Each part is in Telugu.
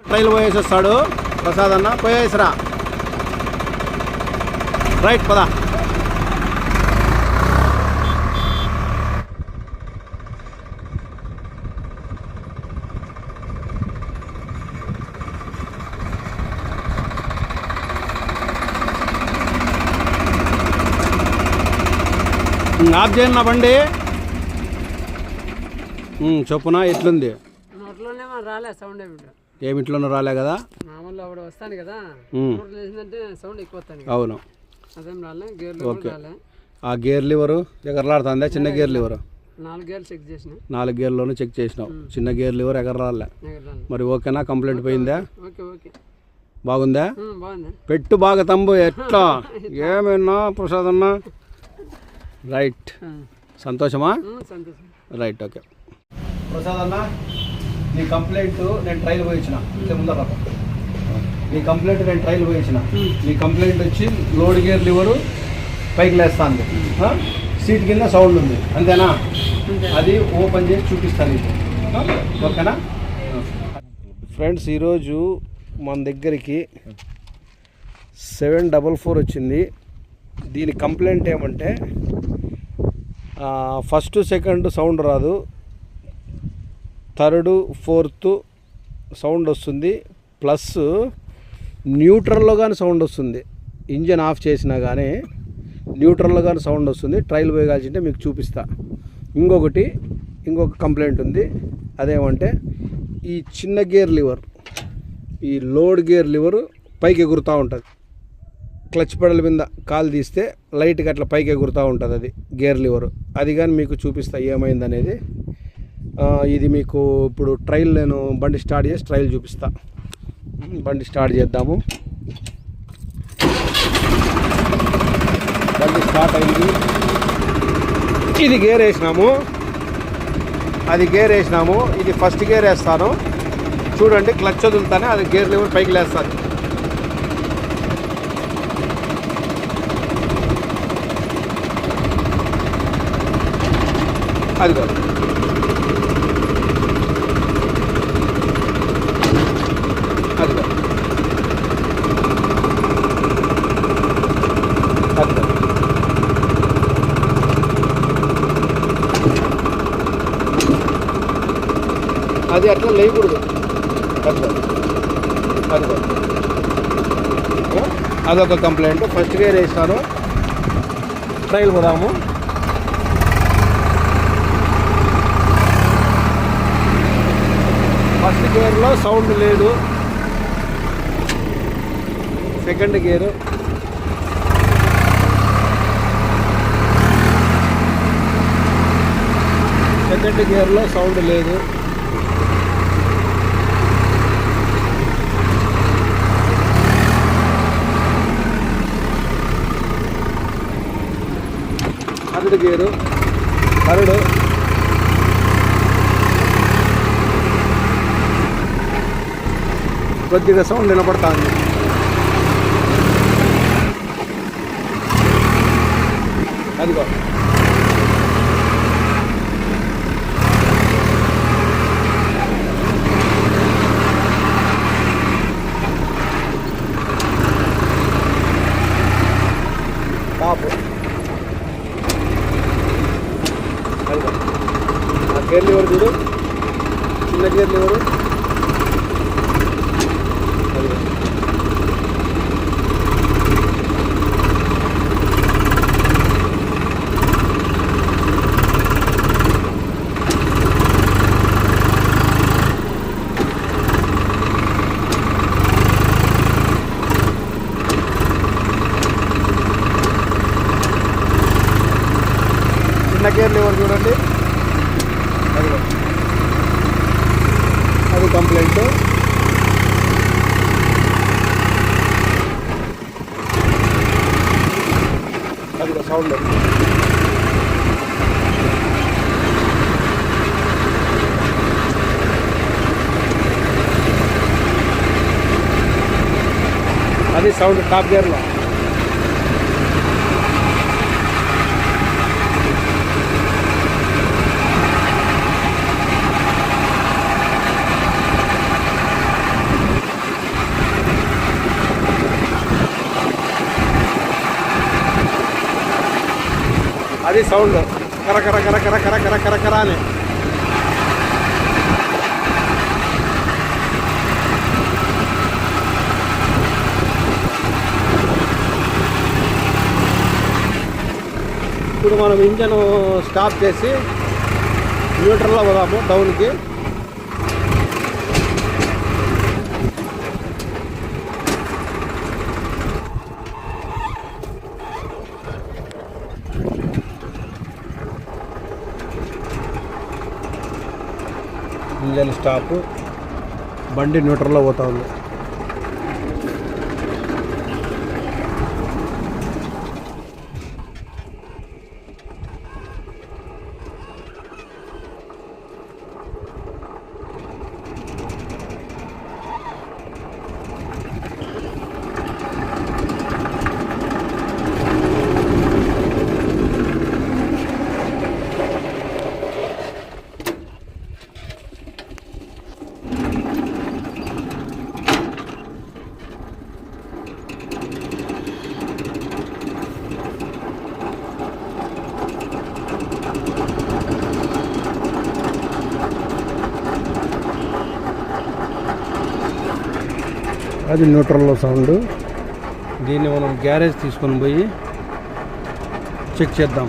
ట్రైల్ పోయేసి వస్తాడు ప్రసాద్ అన్న. పోయేసిరా. రైట్ పదా. ఆఫ్ చేయండి నా బండి. చెప్పునా ఎట్లుంది? రాలే సౌండ్ ఏమిట్లోనూ రాలే కదా. మామూలు అప్పుడు వస్తాను కదా సౌండ్ ఎక్కువ వస్తాను. అవును. అదేం రాలే. Gear okay. ఆ గేర్ లివరు ఎగరలాడుతుందా? చిన్న గేర్ లివరు 4 గేర్లు చెక్ చేసిన. 4 గేర్లోనూ చెక్ చేసినావు. చిన్న గేర్ లివర్ ఎగరరాలే. మరి ఓకేనా? కంప్లైంట్ పోయిందా? Okay okay. బాగుందా? బాగుంది. పెట్టు బాగా తంబు. ఎట్లా ఏమైనా ప్రసాద్ అన్న? రైట్. సంతోషమా? సంతోషం. Right okay. ప్రసాద్ అన్న నీ కంప్లైంట్ నేను ట్రైల్ పోయించిన. ముందర నీ కంప్లైంట్ నేను ట్రైల్ పోయించిన. నీ కంప్లైంట్ వచ్చి లోడ్ గేర్ లివరు పైకి లేస్తుంది, సీట్ కింద సౌండ్ ఉంది, అంతేనా? అది ఓపెన్ చేసి చూపిస్తాను నీకు. ఓకేనా ఫ్రెండ్స్? ఈరోజు మన దగ్గరికి 744 వచ్చింది. దీని కంప్లైంట్ ఏమంటే ఫస్ట్ సెకండ్ సౌండ్ రాదు, థర్డ్ ఫోర్త్ సౌండ్ వస్తుంది, ప్లస్ న్యూట్రల్లో కానీ సౌండ్ వస్తుంది. ఇంజన్ ఆఫ్ చేసినా కానీ న్యూట్రల్లో కానీ సౌండ్ వస్తుంది. ట్రైల్ పోయగాల్సింటే మీకు చూపిస్తా. ఇంకొక కంప్లైంట్ ఉంది. అదేమంటే ఈ చిన్న గేర్ లివర్, ఈ లోడ్ గేర్ లివరు పైకి ఎగురుతూ ఉంటుంది. క్లచ్ పెడల మీద కాలు తీస్తే లైట్గా అట్లా పైకి ఎగురుతూ ఉంటుంది అది గేర్ లివరు. అది కానీ మీకు చూపిస్తా ఏమైందనేది. ఇది మీకు ఇప్పుడు ట్రైల్ నేను బండి స్టార్ట్ చేసి ట్రైల్ చూపిస్తా. బండి స్టార్ట్ చేద్దాము. బండి స్టార్ట్ అయింది. ఇది గేర్ వేసినాము, అది గేర్ వేసినాము. ఇది ఫస్ట్ గేర్ వేస్తాను చూడండి. క్లచ్ వదులుతానే అది గేర్ లివర్ పైకి లేస్తాను. అది కాదు, అది కాదు, అది కాదు. అది అట్లా లేకూడదు. అట్లా అది కాదు. అదొక కంప్లైంట్. ఫస్ట్ గేర్ వేస్తాను. ట్రైల్ పోదాము. ఫస్ట్ గేర్లో సౌండ్ లేదు. సెకండ్ గేరు, సెకండ్ గేర్లో సౌండ్ లేదు. థర్డ్ గేరు, థర్డ్, కొద్దిగా సౌండ్ వినపడుతుంది. అదిగో టాప్. అదిగో ఆ గేర్ లివర్ చూడు, చిన్న గేర్ లివరు. చిన్న గేర్ లివర్ చూడండి. అది కంప్లైంట్. అది సౌండ్. అది సౌండ్ టాప్ గేర్లో. అది సౌండ్ కర కర కర కర కర కర కర కర అని. ఇప్పుడు మనం ఇంజన్ స్టాప్ చేసి న్యూట్రల్లో పోదాము డౌన్కి. ఇంజన్ స్టాప్, బండి న్యూట్రల్లో పోతా ఉంది. అది న్యూట్రల్లో సౌండ్. దీన్ని మనం గ్యారేజ్ తీసుకొని పోయి చెక్ చేద్దాం.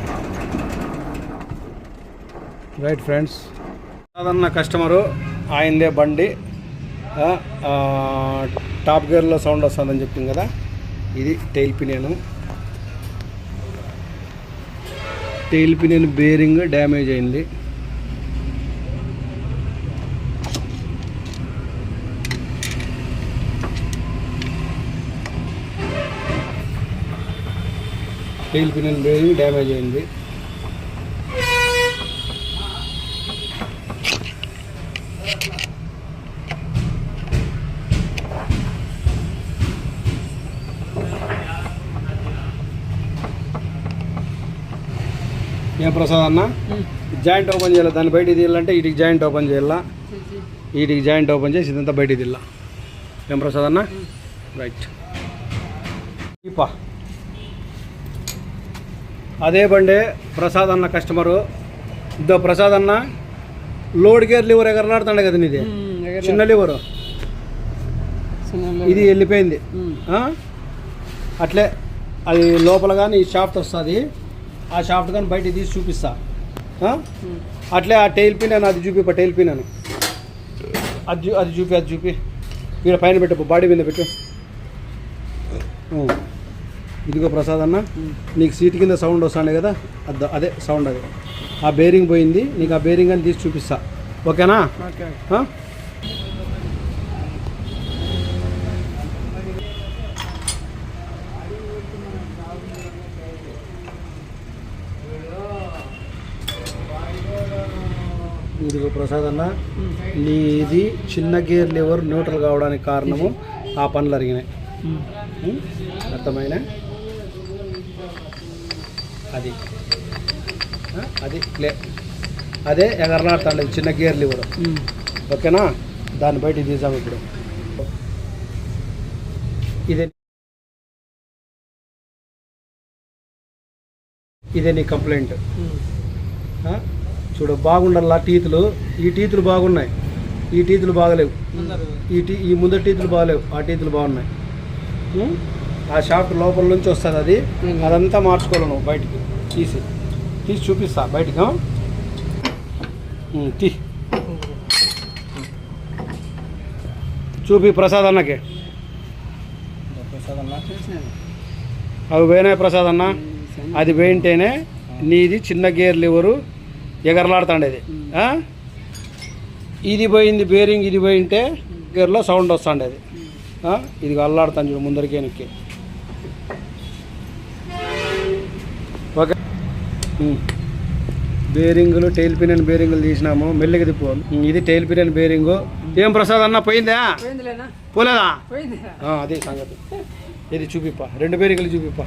రైట్ ఫ్రెండ్స్, సాధారణ కస్టమరు ఆయనదే బండి టాప్ గేర్లో సౌండ్ వస్తుందని చెప్పింది కదా, ఇది టైల్ పినియన్ బేరింగ్ డ్యామేజ్ అయింది. టైల్ పినియన్ బేరింగ్ డ్యామేజ్ అయింది. ఏం ప్రసాద్ అన్న, జాయింట్ ఓపెన్ చేయాలి, దాన్ని బయటికి తీయాలంటే వీటికి జాయింట్ ఓపెన్ చేయాలా, వీటికి జాయింట్ ఓపెన్ చేసి ఇదంతా బయటికి తీయాల. ఏం ప్రసాద్ అన్న? రైట్. ఇప్ప అదే బండే ప్రసాద్ అన్న కస్టమరు. ఇద్దో ప్రసాద్ అన్న, లోడ్ గేర్ లివర్ ఎగరలాడుతాడు కదా నీది, చిన్న లివరు, ఇది వెళ్ళిపోయింది. అట్లే అది లోపల కానీ ఈ షాఫ్ట్ వస్తుంది, ఆ షాఫ్ట్ కానీ బయట తీసి చూపిస్తా. అట్లే ఆ టైల్ పిన్ అది చూపి, టైల్ పిన్ అని అది చూపి ఇక్కడ పైన పెట్టు, బాడీ మీద పెట్టు. ఇదిగో ప్రసాద్ అన్న, నీకు సీట్ కింద సౌండ్ వస్తాడు కదా, అదే సౌండ్. అది ఆ బేరింగ్ పోయింది, నీకు ఆ బేరింగ్ అని తీసి చూపిస్తా. ఓకేనా? ఇదిగో ప్రసాద్ అన్న, నీది చిన్న గేర్ లివర్ న్యూట్రల్ కావడానికి కారణము ఆ పనులు అరిగినాయి. అర్థమైనా? అది ప్లే, అదే ఎగరలాడుతాండి చిన్న గేర్ లివర్. ఓకేనా? దాన్ని బయట తీసాము ఇప్పుడు. ఇదే నీ కంప్లైంట్. చూడు, బాగుండాల టీతులు, ఈ టీతులు బాగున్నాయి, ఈ టీతులు బాగలేవు, ఈ ముందర టీతులు బాగలేవు, ఆ టీతులు బాగున్నాయి. ఆ షాఫ్ట్ లోపల నుంచి వస్తుంది, అదంతా మార్చుకోవాలి నువ్వు. బయటికి తీసి చూపిస్తా బయటికి. చూపి ప్రసాద్ అన్నకి. అవి పోయినాయి ప్రసాద్ అన్న, అది పోయింటేనే నీది చిన్న గేర్ లివరు ఎగరలాడుతాండేది. ఇది పోయింది బేరింగ్, ఇది పోయింటే గేర్లో సౌండ్ వస్తుండేది. ఇది అల్లాడుతాను చూడు ముందరికి వెనక్కి. ఓకే, బేరింగులు టైల్ పినియన్ బేరింగులు తీసినాము, మెల్లిగా తిప్పు. ఇది టైల్ పినియన్ బేరింగు. ఏం ప్రసాద్ అన్న, పోయిందా? పోలేదా? అదే సంగతి. ఇది చూపిప్ప, 2 బేరింగులు చూపిప్ప.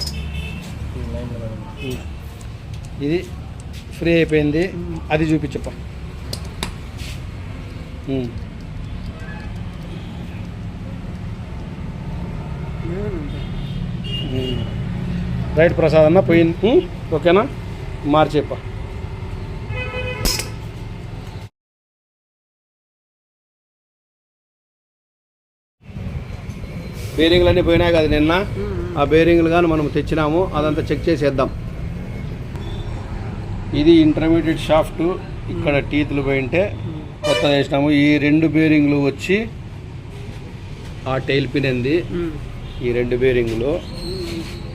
ఇది ఫ్రీ అయిపోయింది, అది చూపించప్ప. రైట్ ప్రసాద్ అన్న, పోయింది. ఓకేనా? మార్చేప్ప. బేరింగ్లు అన్నీ పోయినాయి కదా నిన్న, ఆ బేరింగ్లు కానీ మనం తెచ్చినాము, అదంతా చెక్ చేసేద్దాం. ఇది ఇంటర్మీడియట్ షాఫ్ట్, ఇక్కడ టీతులు పోయింటే కొత్త వేసినాము. ఈ 2 బేరింగ్లు వచ్చి ఆ టైల్ పిన్ ఉంది, ఈ 2 బేరింగ్లు,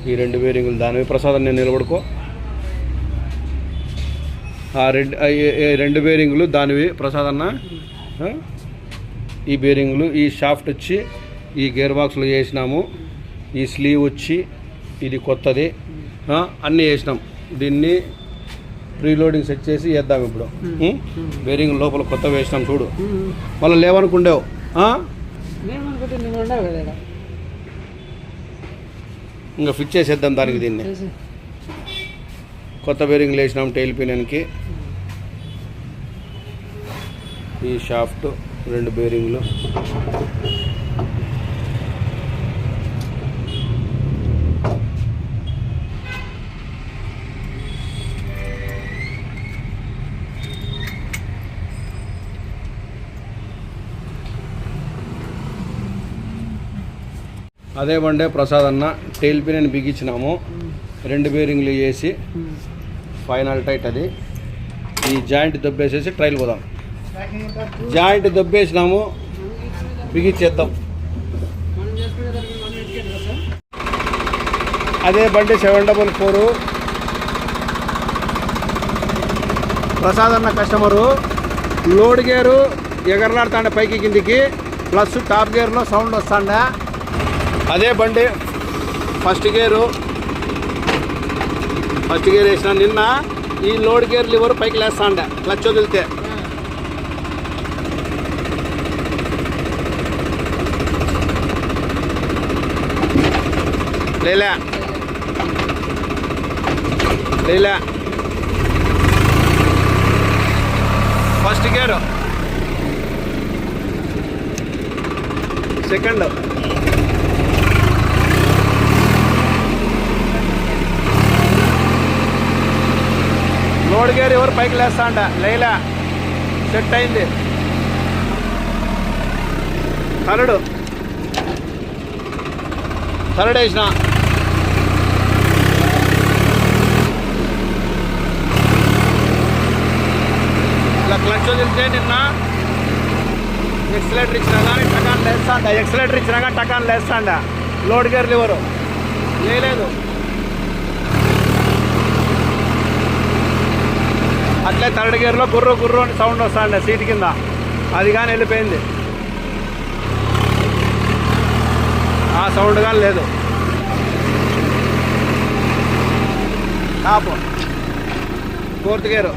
ఈ 2 బేరింగ్లు దానివి. ప్రసాదం నేను నిలబడుకో. ఆ 2 బేరింగ్లు దానివి ప్రసాద్ అన్న. ఈ బేరింగ్లు, ఈ షాఫ్ట్ వచ్చి ఈ గేర్ బాక్స్లో వేసినాము. ఈ స్లీవ్ వచ్చి ఇది కొత్తది, అన్నీ వేసినాం. దీన్ని ప్రీలోడింగ్ సెట్ చేసి వేద్దాం ఇప్పుడు. బేరింగ్ లోపల కొత్త వేసినాం చూడు, మళ్ళీ లేవనుకుండేవు. ఇంకా ఫిక్స్ చేసేద్దాం దానికి. దీన్ని కొత్త బేరింగ్లు వేసినాం టైల్ పిన్కి. ఈ షాఫ్ట్ 2 బేరింగ్లు. అదే బండే ప్రసాద్ అన్న టైల్ పిన్ బిగించినాము. 2 బేరింగ్లు వేసి ఫైనల్ టైట్ అది. ఈ జాయింట్ దొబ్బేసేసి ట్రైల్ పోదాం. జాయింట్ దొబ్బేసినాము, బిగించేద్దాం. అదే బండి 744 ప్రసాద్ అన్న కస్టమరు. లోడ్ గేరు ఎగరలాడుతాండే పైకి కిందికి, ప్లస్ టాప్ గేర్లో సౌండ్ వస్తాండే. అదే బండి ఫస్ట్ గేర్ వేసిన. నిన్న ఈ లోడ్ గేర్ లివర్ పైకి లేస్తాండే క్లచ్ వదిలితే. లేలే first gear, second, load gear ఎవరు పైకి లేస్తాండ. లేలా సెట్ అయింది. థర్డ్ వేసిన. ఇలా క్లచ్ వదిలితే నిన్న ఎక్సలేటర్ ఇచ్చినా కానీ టకాన్ లేస్తాండ. ఎక్సలేటర్ ఇచ్చినా కానీ టకాన్ లేస్తాండ. లోడ్ గేర్ లివరు లేదు. అట్లే థర్డ్ గేర్లో గుర్రు గుర్రు అని సౌండ్ వస్తాండే సీట్ కింద, అది కానీ వెళ్ళిపోయింది. ఆ సౌండ్ కానీ లేదు. Top fourth gear.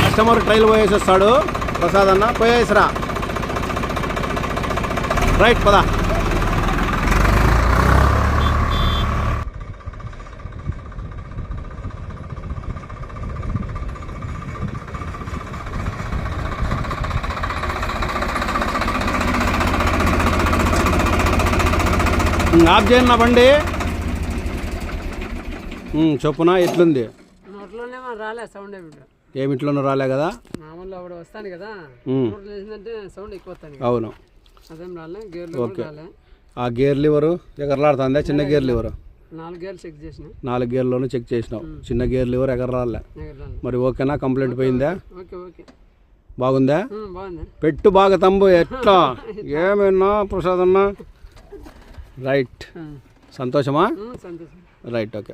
Customer trial పోయేసి వస్తాడు ప్రసాద్ అన్న. పోయేసిరా. రైట్ పదా. ఆఫ్ చేయండి నా బండి. చెప్పునా ఎట్లుంది? రాలే సౌండ్. ఏమిట్లోనూ రాలే కదా, మామూలు అప్పుడు వస్తాను కదా, సౌండ్ ఎక్కువ వస్తాను. అవును. అదేం రాలే. Gear okay. ఆ గేర్ లివరు ఎగరలాడుతుందా? చిన్న గేర్ లివరు 4 గేర్లు చెక్ చేసిన. 4 గేర్లోనూ చెక్ చేసినావు. చిన్న గేర్ లివర్ ఎగరరాలే. మరి ఓకేనా? కంప్లైంట్ పోయిందా? బాగుందా? పెట్టు బాగా తంబు. ఎట్లా ఏమైనా ప్రసాద్ అన్న? రైట్. సంతోషమా? రైట్. ఓకే.